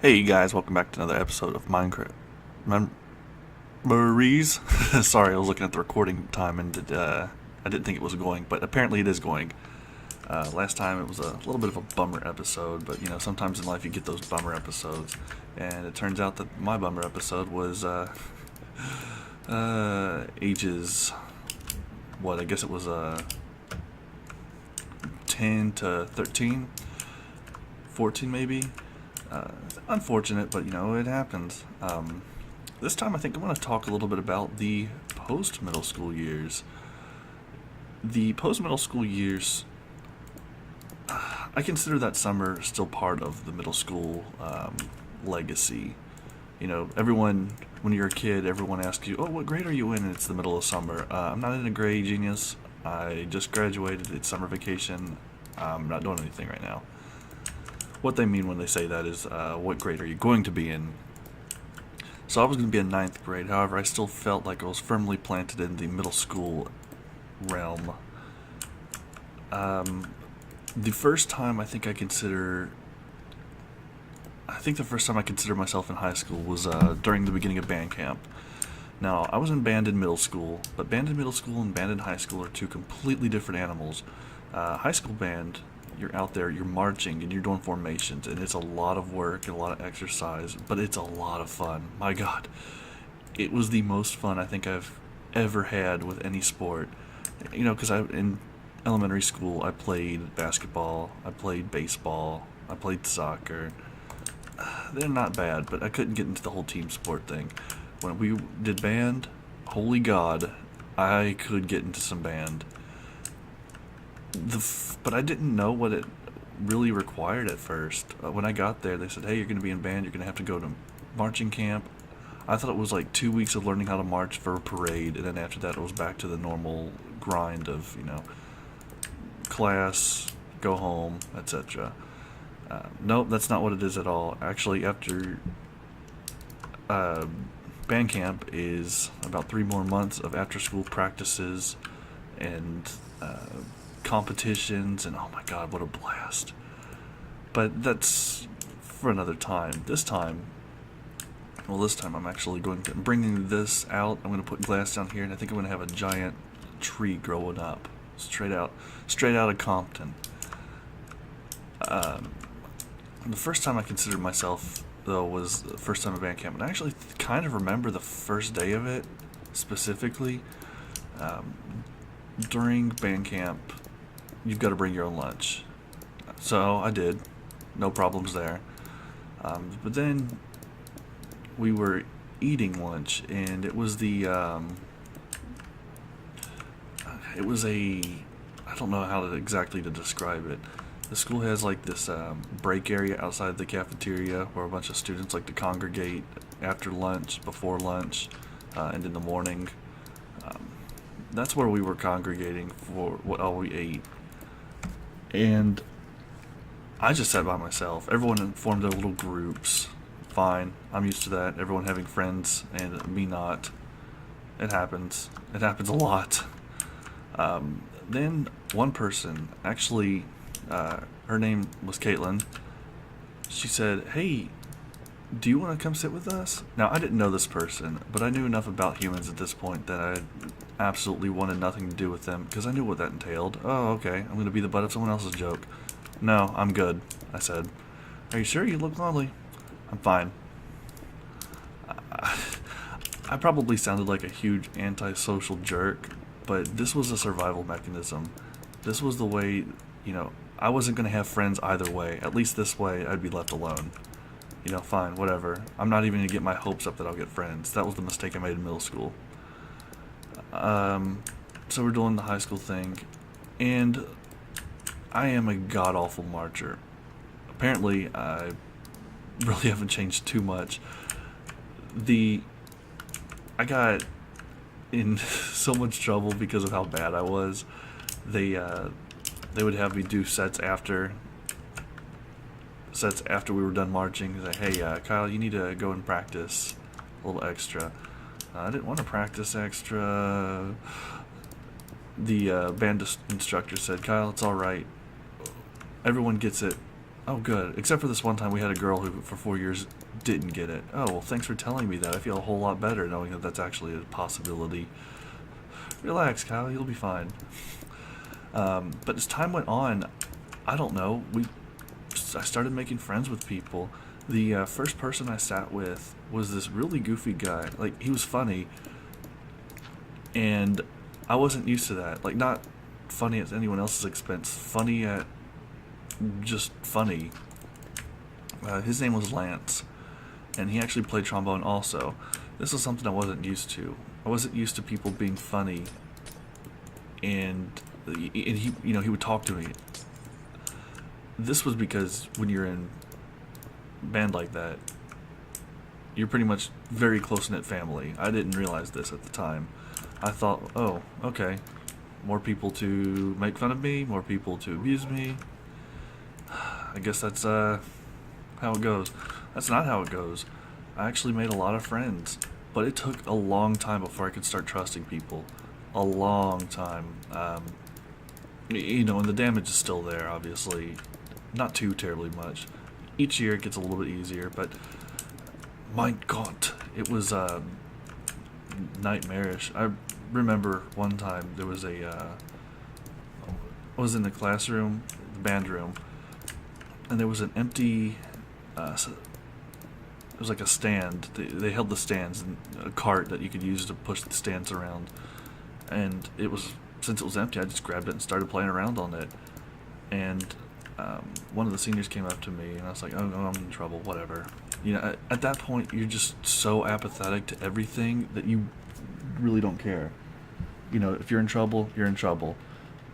Hey guys, welcome back to another episode of Minecraft Memories. Sorry, I was looking at the recording time and I didn't think it was going, but apparently it is going. Last time it was a little bit of a bummer episode, but sometimes in life you get those bummer episodes, and it turns out that my bummer episode was ages. What I guess it was 10 to 13, 14 maybe. Unfortunate, but it happens. This time I think I'm going to talk a little bit about the post-middle school years. The post-middle school years, I consider that summer still part of the middle school legacy. Everyone, when you're a kid, everyone asks you, oh, what grade are you in? And it's the middle of summer. I'm not in a grade, genius. I just graduated. It's summer vacation. I'm not doing anything right now. What they mean when they say that is, what grade are you going to be in? So I was going to be in ninth grade. However, I still felt like I was firmly planted in the middle school realm. The first time I think the first time I considered myself in high school was during the beginning of band camp. Now, I was in band in middle school, but band in middle school and band in high school are two completely different animals. High school band, you're out there, you're marching, and you're doing formations, and it's a lot of work and a lot of exercise, but it's a lot of fun. My God, it was the most fun I think I've ever had with any sport. Because in elementary school, I played basketball, I played baseball, I played soccer. They're not bad, but I couldn't get into the whole team sport thing. When we did band, holy God, I could get into some band. But I didn't know what it really required at first. When I got there, they said, hey, you're going to be in band, you're going to have to go to marching camp. I thought it was like 2 weeks of learning how to march for a parade, and then after that it was back to the normal grind of, class, go home, etc. Nope, that's not what it is at all. Actually, after band camp is about 3 more months of after-school practices and competitions, and oh my God, what a blast. But that's for another time. This time I'm actually bringing this out. I'm going to put glass down here, and I think I'm going to have a giant tree growing up straight out of Compton. The first time I considered myself, though, was the first time at band camp, and I actually kind of remember the first day of it specifically. During band camp, you've got to bring your own lunch. So I did. No problems there. But then we were eating lunch, and it was I don't know how exactly to describe it. The school has like this break area outside the cafeteria where a bunch of students like to congregate after lunch, before lunch, and in the morning. That's where we were congregating for what all we ate. And I just sat by myself. Everyone formed their little groups. Fine, I'm used to that. Everyone having friends and me not. It happens. It happens a lot. Then one person, actually, her name was Caitlin. She said, hey, do you want to come sit with us? Now, I didn't know this person, but I knew enough about humans at this point that I absolutely wanted nothing to do with them, because I knew what that entailed. Oh, okay, I'm going to be the butt of someone else's joke. No, I'm good, I said. Are you sure? You look lovely. I'm fine. I probably sounded like a huge antisocial jerk, but this was a survival mechanism. This was the way, I wasn't going to have friends either way. At least this way, I'd be left alone. Fine, whatever. I'm not even going to get my hopes up that I'll get friends. That was the mistake I made in middle school. So we're doing the high school thing, and I am a god-awful marcher. Apparently, I really haven't changed too much. I got in so much trouble because of how bad I was. They would have me do sets after we were done marching. Like, hey, Kyle, you need to go and practice a little extra. I didn't want to practice extra. The band instructor said, Kyle, it's all right. Everyone gets it. Oh, good. Except for this one time we had a girl who, for 4 years, didn't get it. Oh, well, thanks for telling me that. I feel a whole lot better knowing that that's actually a possibility. Relax, Kyle. You'll be fine. But as time went on, I don't know. I started making friends with people. The first person I sat with was this really goofy guy. Like, he was funny, and I wasn't used to that. Like, not funny at anyone else's expense. Funny at just funny. His name was Lance, and he actually played trombone also. This was something I wasn't used to. I wasn't used to people being funny, and he would talk to me. This was because when you're in band like that, you're pretty much very close-knit family. I didn't realize this at the time. I thought, oh, okay, more people to make fun of me, more people to abuse me. I guess that's how it goes. That's not how it goes. I actually made a lot of friends, but it took a long time before I could start trusting people. A long time. And the damage is still there, obviously. Not too terribly much. Each year it gets a little bit easier, but my God, it was nightmarish. I remember one time there was I was in the classroom, the band room, and there was an empty, it was like a stand. They held the stands and a cart that you could use to push the stands around. And since it was empty, I just grabbed it and started playing around on it. And one of the seniors came up to me, and I was like, oh, I'm in trouble, whatever. At that point, you're just so apathetic to everything that you really don't care. If you're in trouble, you're in trouble.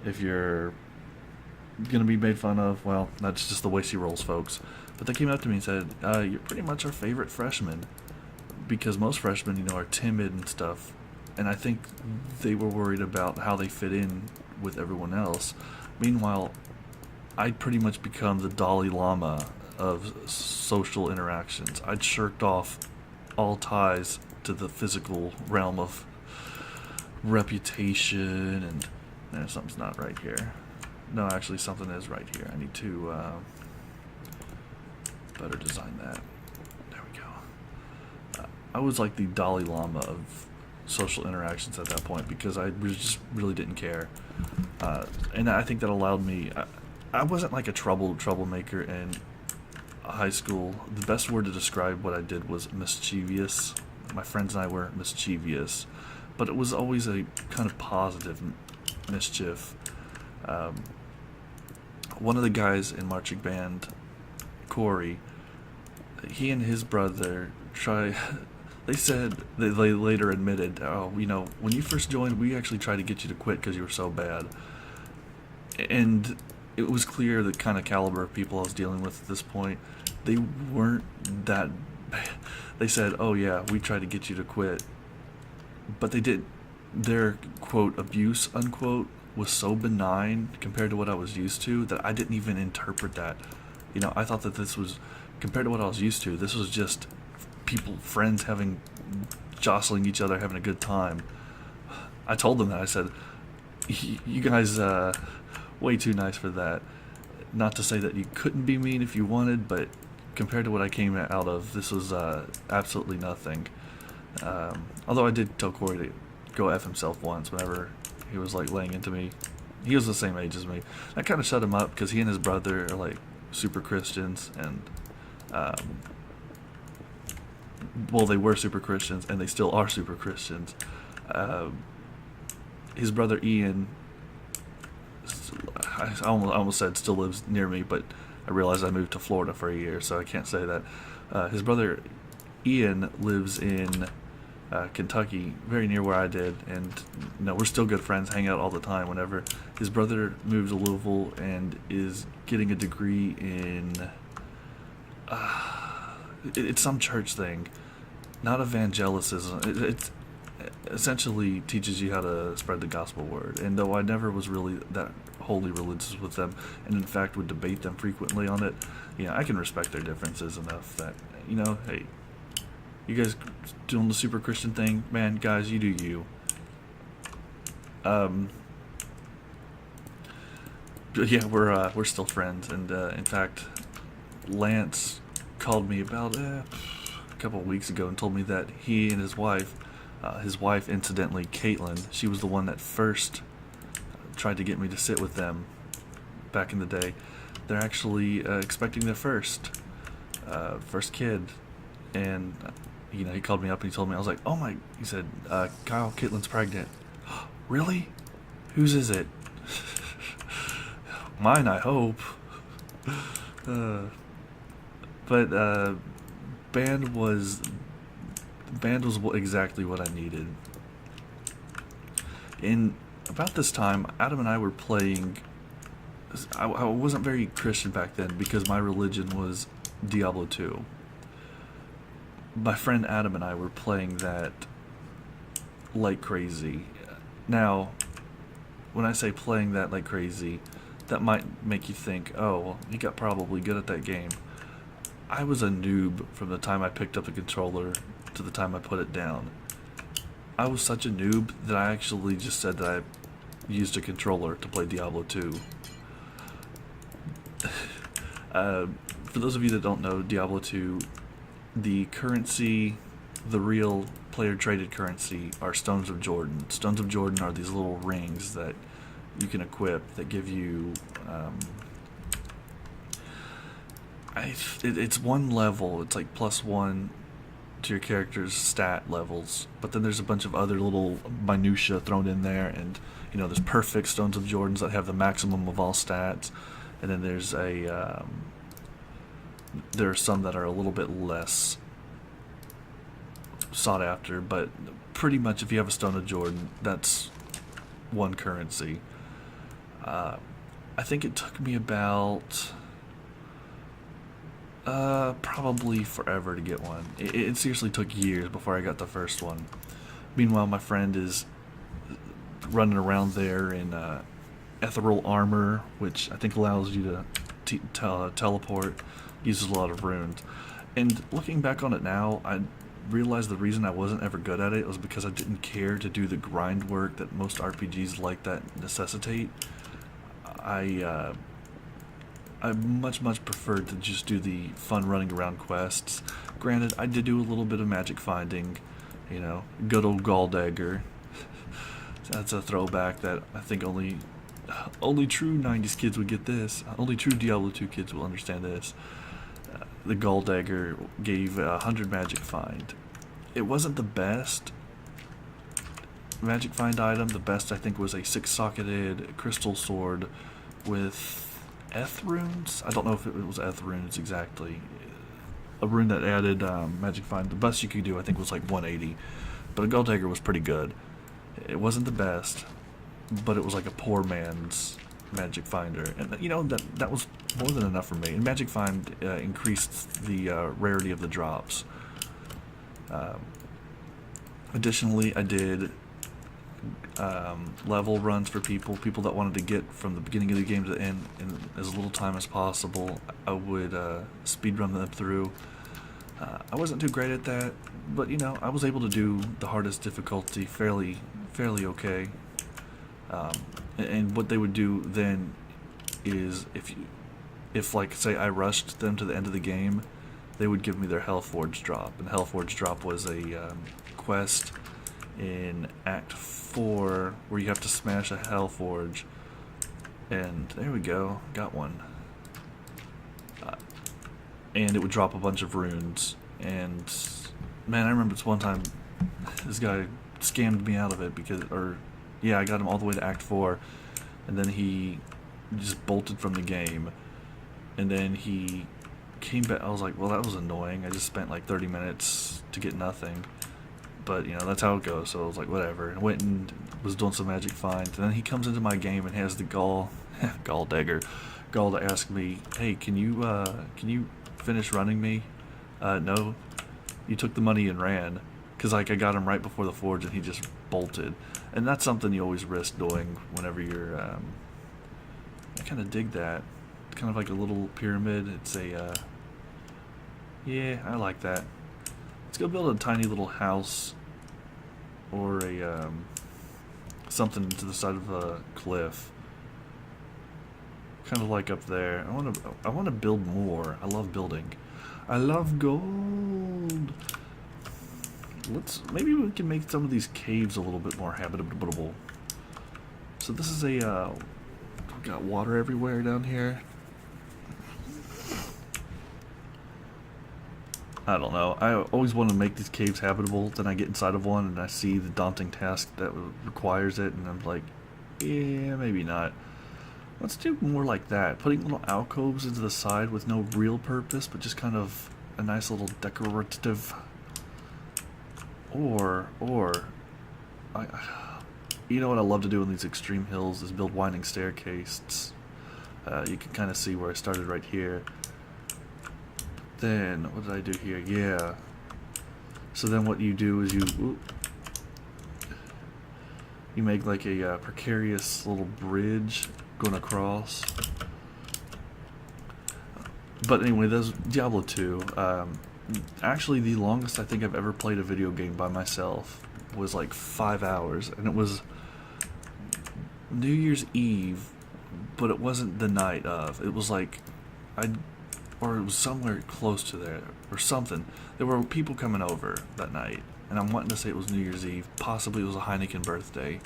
If you're gonna be made fun of, well, that's just the way she rolls, folks. But they came up to me and said, you're pretty much our favorite freshman. Because most freshmen, are timid and stuff. And I think they were worried about how they fit in with everyone else. Meanwhile, I'd pretty much become the Dalai Lama of social interactions. I'd shirked off all ties to the physical realm of reputation, and something's not right here. No, actually, something is right here. I need to better design that. There we go. I was like the Dalai Lama of social interactions at that point because I just really didn't care, and I think that allowed me. I wasn't like a troublemaker in high school. The best word to describe what I did was mischievous. My friends and I were mischievous, but it was always a kind of positive mischief. One of the guys in marching band, Corey, he and his brother they said, they later admitted, oh, when you first joined, we actually tried to get you to quit because you were so bad. And it was clear the kind of caliber of people I was dealing with at this point, they weren't that bad. They said, oh yeah, we tried to get you to quit. But they did. Their, quote, abuse, unquote, was so benign compared to what I was used to that I didn't even interpret that. I thought that this was, compared to what I was used to, this was just friends jostling each other, having a good time. I told them that. I said, you guys, way too nice for that. Not to say that you couldn't be mean if you wanted, but compared to what I came out of, this was absolutely nothing. Although I did tell Corey to go F himself once whenever he was like laying into me. He was the same age as me. That kind of shut him up because he and his brother are like super Christians, and well, they were super Christians and they still are super Christians. His brother Ian, I almost said still lives near me, but I realized I moved to Florida for a year, so I can't say that. His brother Ian lives in Kentucky, very near where I did, and we're still good friends, hang out all the time. Whenever his brother moved to Louisville and is getting a degree in, it's some church thing, not evangelicism. It essentially teaches you how to spread the gospel word. And though I never was really that wholly religious with them, and in fact would debate them frequently on it, I can respect their differences enough that, hey, you guys doing the super Christian thing, man, guys, you do you. Yeah, we're still friends, and in fact, Lance called me about a couple of weeks ago and told me that he and his wife incidentally, Caitlin, she was the one that first tried to get me to sit with them back in the day. They're actually expecting their first kid, and he called me up and he told me. I was like, oh my, he said, Kyle, Caitlin's pregnant. Really? Whose is it? Mine, I hope. But band was exactly what I needed. In about this time, Adam and I were playing. I wasn't very Christian back then because my religion was Diablo 2. My friend Adam and I were playing that like crazy. Now, when I say playing that like crazy, that might make you think, oh, well, he got probably good at that game. I was a noob from the time I picked up the controller to the time I put it down. I was such a noob that I actually just said that I used a controller to play Diablo 2. For those of you that don't know, Diablo 2, the currency, the real player-traded currency, are Stones of Jordan. Stones of Jordan are these little rings that you can equip that give you... it's one level. It's like +1 to your character's stat levels, but then there's a bunch of other little minutia thrown in there, and there's perfect Stones of Jordans that have the maximum of all stats, and then there are some that are a little bit less sought after, but pretty much if you have a Stone of Jordan, that's one currency. I think it took me about probably forever to get one. It seriously took years before I got the first one. Meanwhile, my friend is running around there in ethereal armor, which I think allows you to teleport, uses a lot of runes. And looking back on it now, I realized the reason I wasn't ever good at it was because I didn't care to do the grind work that most RPGs like that necessitate. I much preferred to just do the fun running around quests. Granted, I did do a little bit of magic finding, good old Galldagger. That's a throwback that I think only true 90s kids would get this. Only true Diablo 2 kids will understand this. The Galldagger gave 100 magic find. It wasn't the best magic find item. The best, I think, was a 6-socketed crystal sword with Eth runes? I don't know if it was Eth runes exactly. A rune that added magic find. The best you could do, I think, was like 180. But a Galldagger was pretty good. It wasn't the best, but it was like a poor man's magic finder. And that was more than enough for me. And magic find increased the rarity of the drops. Additionally, I did level runs for people that wanted to get from the beginning of the game to the end in as little time as possible. I would speed run them through. I wasn't too great at that, but I was able to do the hardest difficulty fairly okay. And what they would do then is if like say I rushed them to the end of the game, they would give me their Hellforge drop, and Hellforge drop was a quest in Act 4 where you have to smash a Hellforge, and there we go, got one. And it would drop a bunch of runes, and man, I remember this one time this guy scammed me out of it I got him all the way to Act 4, and then he just bolted from the game, and then he came back. I was like, well, that was annoying. I just spent like 30 minutes to get nothing. But, that's how it goes, so I was like, whatever. And went and was doing some magic finds. And then he comes into my game and has the Galldagger gall to ask me, hey, can you finish running me? No. You took the money and ran. Because, I got him right before the forge and he just bolted. And that's something you always risk doing whenever you're, I kind of dig that. It's kind of like a little pyramid. It's yeah, I like that. Let's go build a tiny little house or something to the side of a cliff, kind of like up there. I want to build more. I love building. I love gold. Maybe we can make some of these caves a little bit more habitable. So this is a, we got water everywhere down here. I don't know. I always want to make these caves habitable. Then I get inside of one and I see the daunting task that requires it, and I'm like, yeah, maybe not. Let's do more like that. Putting little alcoves into the side with no real purpose, but just kind of a nice little decorative. Or, you know what I love to do in these extreme hills is build winding staircases. You can kind of see where I started right here. Then, what did I do here? Yeah. So then what you do is you make like a precarious little bridge going across. But anyway, that's Diablo 2. Actually, the longest I think I've ever played a video game by myself was like 5 hours. And it was New Year's Eve, but it wasn't the night of. It was like, or it was somewhere close to there, or something. There were people coming over that night, and I'm wanting to say it was New Year's Eve. Possibly it was a Heineken birthday.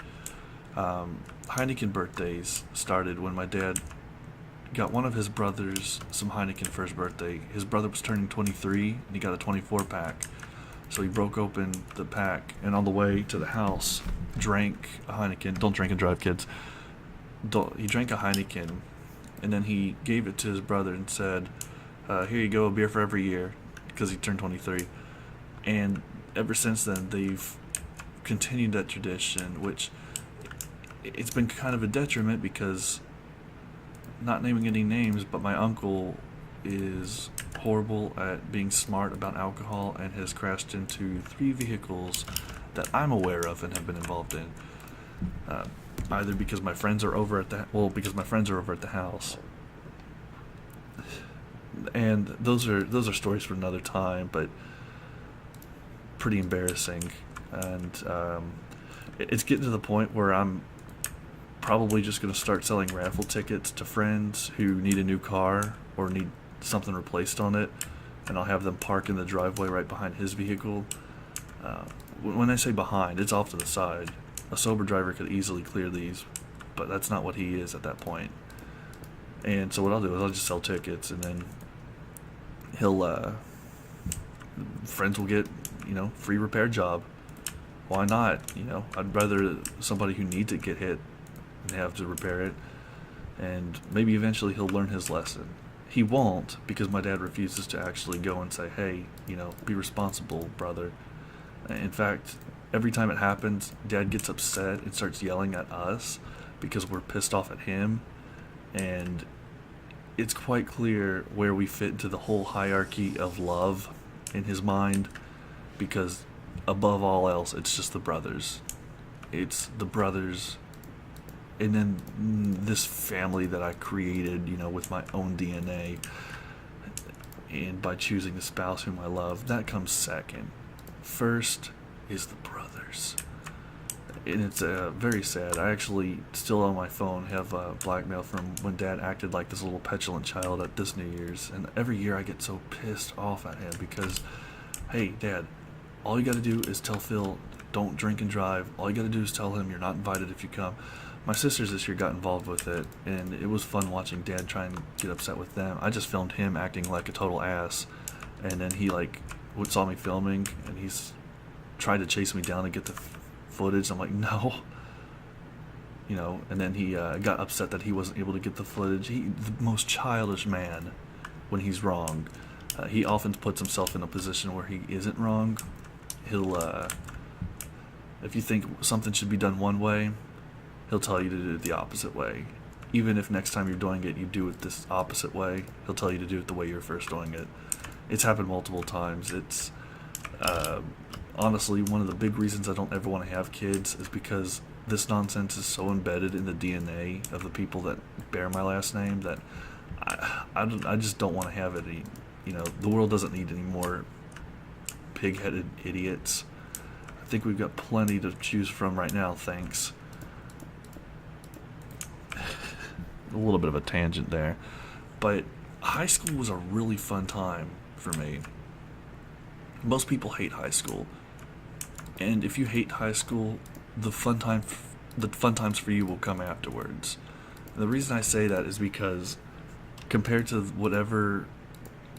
Heineken birthdays started when my dad got one of his brothers some Heineken for his birthday. His brother was turning 23, and he got a 24 pack. So he broke open the pack, and on the way to the house, drank a Heineken. Don't drink and drive, kids. He drank a Heineken, and then he gave it to his brother and said, here you go, a beer for every year, because he turned 23. And ever since then, they've continued that tradition, which it's been kind of a detriment because, not naming any names, but my uncle is horrible at being smart about alcohol and has crashed into 3 vehicles that I'm aware of and have been involved in. Either because my friends are over at the house. And those are stories for another time, but pretty embarrassing. And it's getting to the point where I'm probably just going to start selling raffle tickets to friends who need a new car or need something replaced on it, and I'll have them park in the driveway right behind his vehicle. When I say behind, it's off to the side. A sober driver could easily clear these, but that's not what he is at that point. And so what I'll do is I'll just sell tickets, and then friends will get, free repair job. Why not? I'd rather somebody who needs it get hit and have to repair it, and maybe eventually he'll learn his lesson. He won't, because my dad refuses to actually go and say, hey, be responsible, brother. In fact, every time it happens, Dad gets upset and starts yelling at us because we're pissed off at him, and it's quite clear where we fit into the whole hierarchy of love in his mind, because above all else, it's just the brothers. It's the brothers, and then this family that I created, with my own DNA, and by choosing a spouse whom I love, that comes second. First is the brothers. And it's very sad. I actually, still on my phone, have blackmail from when Dad acted like this little petulant child at this New Year's. And every year I get so pissed off at him because, hey, Dad, all you got to do is tell Phil, don't drink and drive. All you got to do is tell him you're not invited if you come. My sisters this year got involved with it, and it was fun watching Dad try and get upset with them. I just filmed him acting like a total ass, and then he saw me filming, and he's tried to chase me down to get the footage. I'm like, no, and then he got upset that he wasn't able to get the footage. The most childish man when he's wrong. He often puts himself in a position where he isn't wrong. He'll, if you think something should be done one way, he'll tell you to do it the opposite way. Even if next time you're doing it, you do it this opposite way, he'll tell you to do it the way you're first doing it. It's happened multiple times. It's honestly one of the big reasons I don't ever want to have kids is because this nonsense is so embedded in the DNA of the people that bear my last name that I just don't want to have it. The world doesn't need any more pig-headed idiots. I think we've got plenty to choose from right now, thanks. a little bit of a tangent there. But high school was a really fun time for me. Most people hate high school, and if you hate high school, the fun times for you will come afterwards. And the reason I say that is because compared to whatever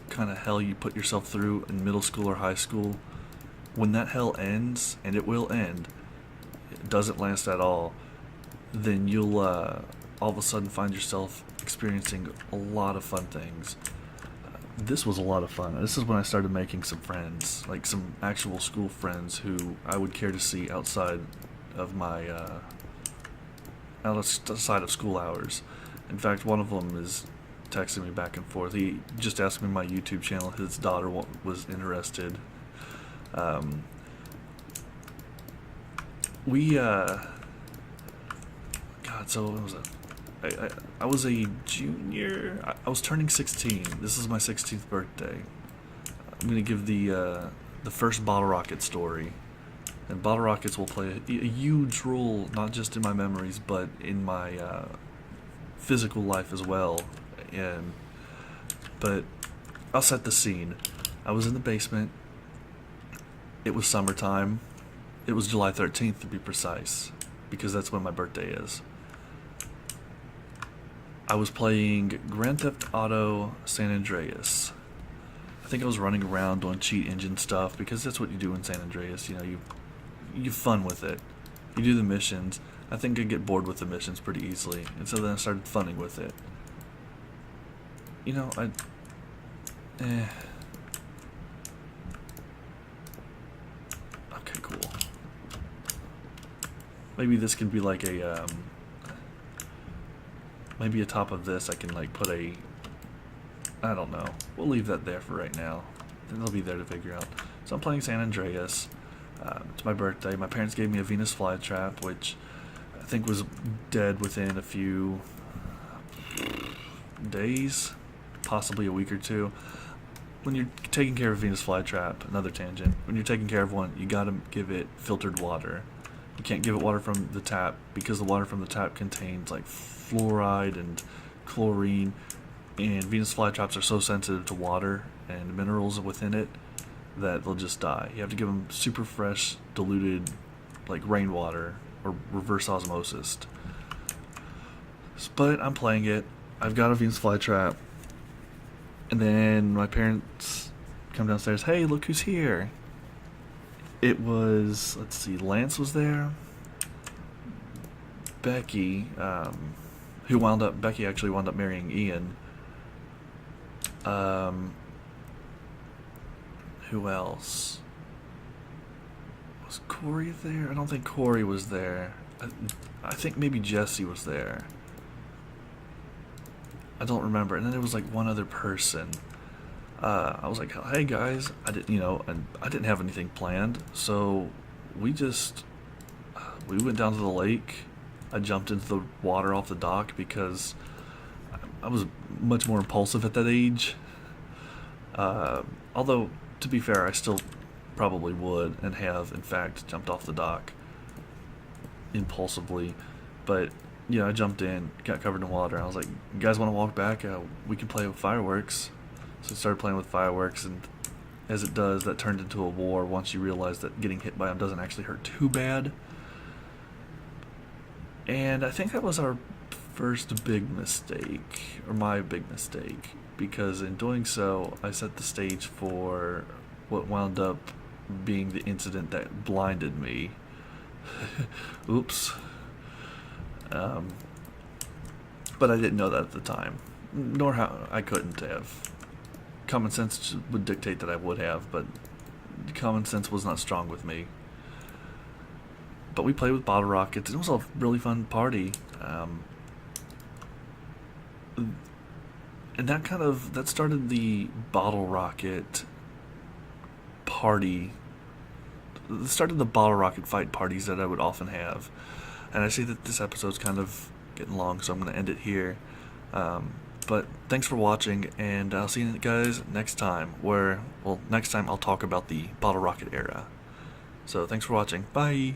kind of hell you put yourself through in middle school or high school, when that hell ends, and it will end, it doesn't last at all, then you'll all of a sudden find yourself experiencing a lot of fun things. This was a lot of fun. This is when I started making some friends, like some actual school friends who I would care to see outside of my outside of school hours. In fact, one of them is texting me back and forth. He just asked me my YouTube channel. His daughter was interested. So it was I was a junior. I was turning 16. This is my 16th birthday. I'm gonna give the first Bottle Rocket story, and Bottle Rockets will play a huge role not just in my memories but in my physical life as well. But I'll set the scene. I was in the basement. It was summertime. It was July 13th to be precise, because that's when my birthday is. I was playing Grand Theft Auto San Andreas. I think I was running around doing cheat engine stuff, because that's what you do in San Andreas. You know, you have fun with it. You do the missions. I think I get bored with the missions pretty easily, and so then I started funning with it. You know, okay, cool. Maybe this can be like a maybe atop of this I can like put I don't know. We'll leave that there for right now. Then it'll be there to figure out. So I'm playing San Andreas. It's my birthday. My parents gave me a Venus flytrap, which I think was dead within a few days, possibly a week or two. When you're taking care of a Venus flytrap, another tangent, when you're taking care of one, you gotta give it filtered water. You can't give it water from the tap, because the water from the tap contains like fluoride and chlorine, and Venus flytraps are so sensitive to water and minerals within it that they'll just die. You have to give them super fresh, diluted, like rainwater or reverse osmosis. But I'm playing it. I've got a Venus flytrap, and then my parents come downstairs. Hey, look who's here! It was, let's see, Lance was there. Becky, Becky actually wound up marrying Ian. Who else? Was Corey there? I don't think Corey was there. I think maybe Jesse was there. I don't remember. And then there was like one other person. I was like, hey guys, I didn't have anything planned, so we went down to the lake. I jumped into the water off the dock because I was much more impulsive at that age. Although, to be fair, I still probably would and have, in fact, jumped off the dock impulsively. But, yeah, I jumped in, got covered in water. I was like, you guys want to walk back? We can play with fireworks. So I started playing with fireworks, and as it does, that turned into a war once you realize that getting hit by them doesn't actually hurt too bad. And I think that was our first big mistake, or my big mistake, because in doing so, I set the stage for what wound up being the incident that blinded me. Oops. But I didn't know that at the time, nor how I couldn't have. Common sense would dictate that I would have, but common sense was not strong with me. But we played with bottle rockets. It was a really fun party. And that started the bottle rocket party. It started the bottle rocket fight parties that I would often have. And I see that this episode's kind of getting long, so I'm going to end it here. But thanks for watching, and I'll see you guys next time, next time I'll talk about the bottle rocket era. So thanks for watching. Bye!